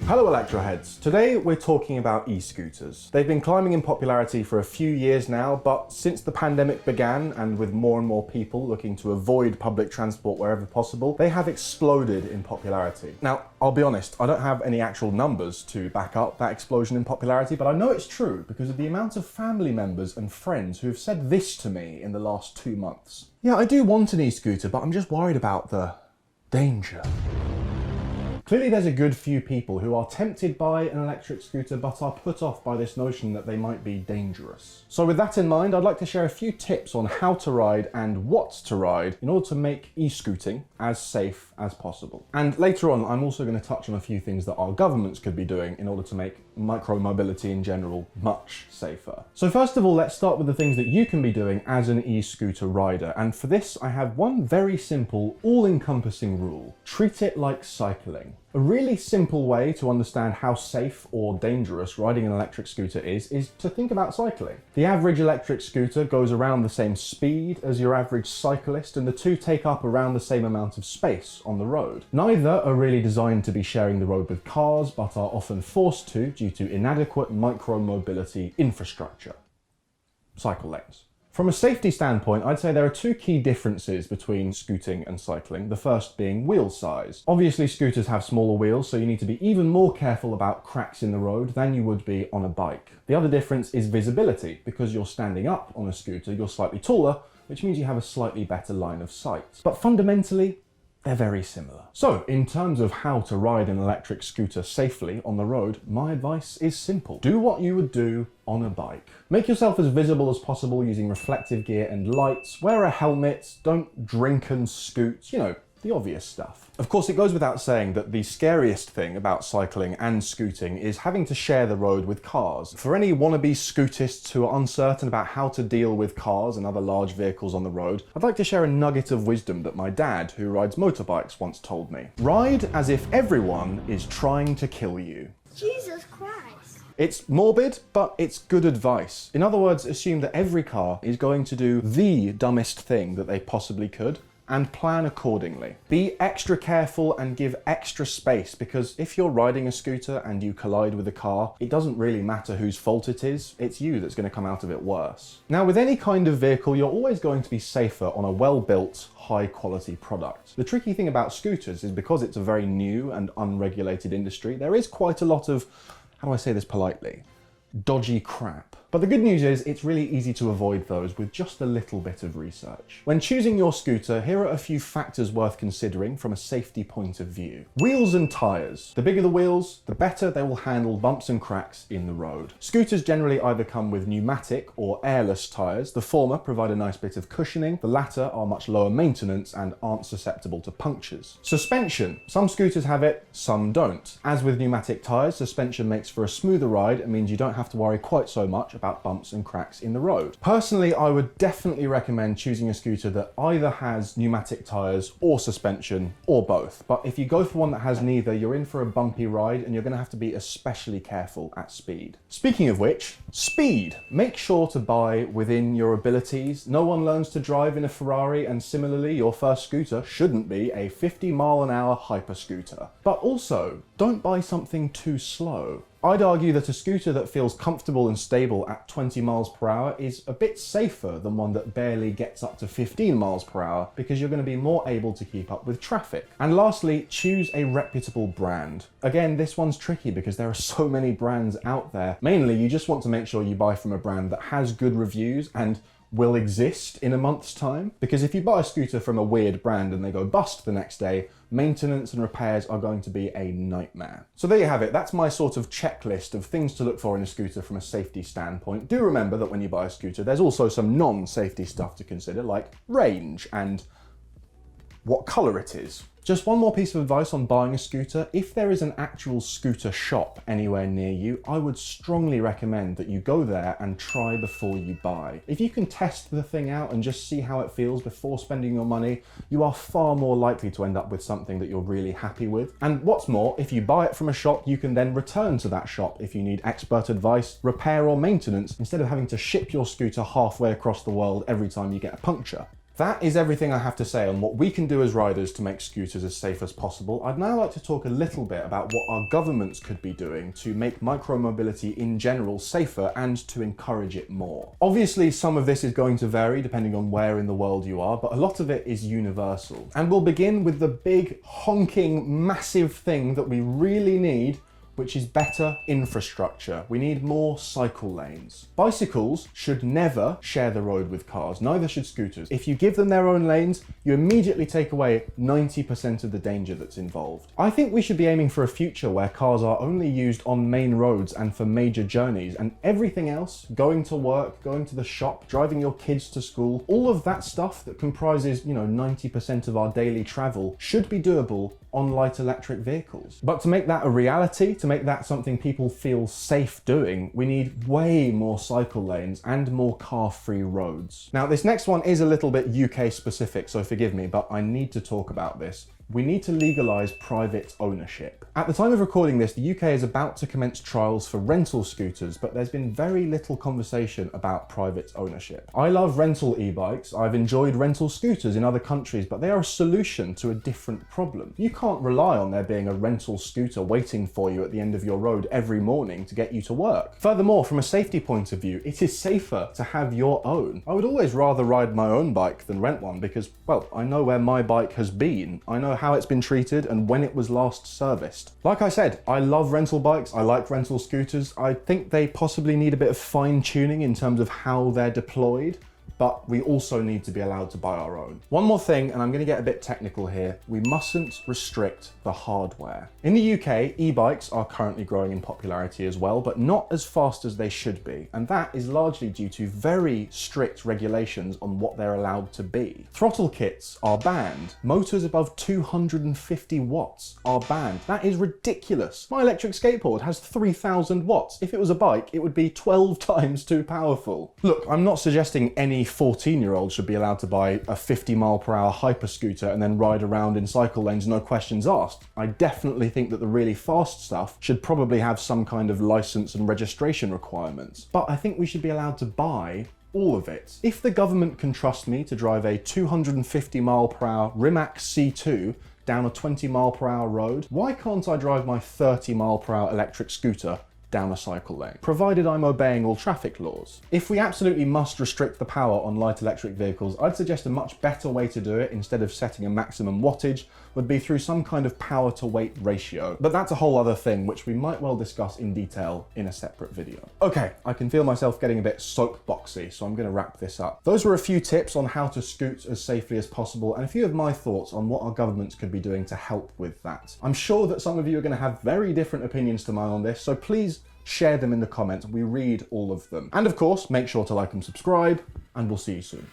Hello Electroheads. Today we're talking about e-scooters. They've been climbing in popularity for a few years now, but since the pandemic began and with more and more people looking to avoid public transport wherever possible, they have exploded in popularity. Now, I'll be honest, I don't have any actual numbers to back up that explosion in popularity, but I know it's true because of the amount of family members and friends who have said this to me in the last 2 months. Yeah, I do want an e-scooter, but I'm just worried about the danger. Clearly there's a good few people who are tempted by an electric scooter but are put off by this notion that they might be dangerous. So with that in mind, I'd like to share a few tips on how to ride and what to ride in order to make e-scooting as safe as possible. And later on, I'm also going to touch on a few things that our governments could be doing in order to make micro-mobility in general much safer. So first of all, let's start with the things that you can be doing as an e-scooter rider. And for this, I have one very simple, all-encompassing rule. Treat it like cycling. A really simple way to understand how safe or dangerous riding an electric scooter is to think about cycling. The average electric scooter goes around the same speed as your average cyclist, and the two take up around the same amount of space on the road. Neither are really designed to be sharing the road with cars, but are often forced to due to inadequate micro-mobility infrastructure. Cycle lanes. From a safety standpoint, I'd say there are two key differences between scooting and cycling, the first being wheel size. Obviously, scooters have smaller wheels, so you need to be even more careful about cracks in the road than you would be on a bike. The other difference is visibility. Because you're standing up on a scooter, you're slightly taller, which means you have a slightly better line of sight. But fundamentally, they're very similar. So, in terms of how to ride an electric scooter safely on the road, my advice is simple. Do what you would do on a bike. Make yourself as visible as possible using reflective gear and lights, wear a helmet, don't drink and scoot, you know, the obvious stuff. Of course, it goes without saying that the scariest thing about cycling and scooting is having to share the road with cars. For any wannabe scootists who are uncertain about how to deal with cars and other large vehicles on the road, I'd like to share a nugget of wisdom that my dad, who rides motorbikes, once told me. Ride as if everyone is trying to kill you. Jesus Christ. It's morbid, but it's good advice. In other words, assume that every car is going to do the dumbest thing that they possibly could, and plan accordingly. Be extra careful and give extra space, because if you're riding a scooter and you collide with a car, it doesn't really matter whose fault it is, it's you that's going to come out of it worse. Now, with any kind of vehicle, you're always going to be safer on a well-built, high-quality product. The tricky thing about scooters is because it's a very new and unregulated industry, there is quite a lot of, how do I say this politely, dodgy crap. But the good news is it's really easy to avoid those with just a little bit of research. When choosing your scooter, here are a few factors worth considering from a safety point of view. Wheels and tyres. The bigger the wheels, the better they will handle bumps and cracks in the road. Scooters generally either come with pneumatic or airless tyres. The former provide a nice bit of cushioning, the latter are much lower maintenance and aren't susceptible to punctures. Suspension. Some scooters have it, some don't. As with pneumatic tyres, suspension makes for a smoother ride and means you don't have to worry quite so much about bumps and cracks in the road. Personally, I would definitely recommend choosing a scooter that either has pneumatic tyres or suspension or both. But if you go for one that has neither, you're in for a bumpy ride and you're going to have to be especially careful at speed. Speaking of which, speed. Make sure to buy within your abilities. No one learns to drive in a Ferrari, and similarly, your first scooter shouldn't be a 50-mile-an-hour hyper scooter. But also, don't buy something too slow. I'd argue that a scooter that feels comfortable and stable at 20 miles per hour is a bit safer than one that barely gets up to 15 miles per hour, because you're going to be more able to keep up with traffic. And lastly, choose a reputable brand. Again, this one's tricky because there are so many brands out there. Mainly, you just want to make sure you buy from a brand that has good reviews and will exist in a month's time. Because if you buy a scooter from a weird brand and they go bust the next day, maintenance and repairs are going to be a nightmare. So there you have it. That's my sort of checklist of things to look for in a scooter from a safety standpoint. Do remember that when you buy a scooter, there's also some non-safety stuff to consider, like range and what colour it is. Just one more piece of advice on buying a scooter. If there is an actual scooter shop anywhere near you, I would strongly recommend that you go there and try before you buy. If you can test the thing out and just see how it feels before spending your money, you are far more likely to end up with something that you're really happy with. And what's more, if you buy it from a shop, you can then return to that shop if you need expert advice, repair or maintenance, instead of having to ship your scooter halfway across the world every time you get a puncture. That is everything I have to say on what we can do as riders to make scooters as safe as possible. I'd now like to talk a little bit about what our governments could be doing to make micromobility in general safer and to encourage it more. Obviously, some of this is going to vary depending on where in the world you are, but a lot of it is universal. And we'll begin with the big, honking, massive thing that we really need, which is better infrastructure. We need more cycle lanes. Bicycles should never share the road with cars, neither should scooters. If you give them their own lanes, you immediately take away 90% of the danger that's involved. I think we should be aiming for a future where cars are only used on main roads and for major journeys, and everything else, going to work, going to the shop, driving your kids to school, all of that stuff that comprises, 90% of our daily travel should be doable on light electric vehicles. But to make that a reality, to make that something people feel safe doing, we need way more cycle lanes and more car-free roads. Now, this next one is a little bit UK specific, so forgive me, but I need to talk about this. We need to legalise private ownership. At the time of recording this, the UK is about to commence trials for rental scooters, but there's been very little conversation about private ownership. I love rental e-bikes, I've enjoyed rental scooters in other countries, but they are a solution to a different problem. You can't rely on there being a rental scooter waiting for you at the end of your road every morning to get you to work. Furthermore, from a safety point of view, it is safer to have your own. I would always rather ride my own bike than rent one because, well, I know where my bike has been. I know how it's been treated and when it was last serviced. Like I said, I love rental bikes, I like rental scooters. I think they possibly need a bit of fine tuning in terms of how they're deployed, but we also need to be allowed to buy our own. One more thing, and I'm going to get a bit technical here, we mustn't restrict the hardware. In the UK, e-bikes are currently growing in popularity as well, but not as fast as they should be, and that is largely due to very strict regulations on what they're allowed to be. Throttle kits are banned. Motors above 250 watts are banned. That is ridiculous. My electric skateboard has 3,000 watts. If it was a bike, it would be 12 times too powerful. Look, I'm not suggesting any 14-year-old should be allowed to buy a 50-mile-per-hour hyper scooter and then ride around in cycle lanes, no questions asked. I definitely think that the really fast stuff should probably have some kind of license and registration requirements. But I think we should be allowed to buy all of it. If the government can trust me to drive a 250-mile-per-hour Rimac C2 down a 20-mile-per-hour road, why can't I drive my 30-mile-per-hour electric scooter down a cycle lane, provided I'm obeying all traffic laws? If we absolutely must restrict the power on light electric vehicles, I'd suggest a much better way to do it, instead of setting a maximum wattage, would be through some kind of power to weight ratio. But that's a whole other thing, which we might well discuss in detail in a separate video. Okay, I can feel myself getting a bit soapboxy, so I'm going to wrap this up. Those were a few tips on how to scoot as safely as possible, and a few of my thoughts on what our governments could be doing to help with that. I'm sure that some of you are going to have very different opinions to mine on this, so please share them in the comments. We read all of them. And of course, make sure to like and subscribe, and we'll see you soon.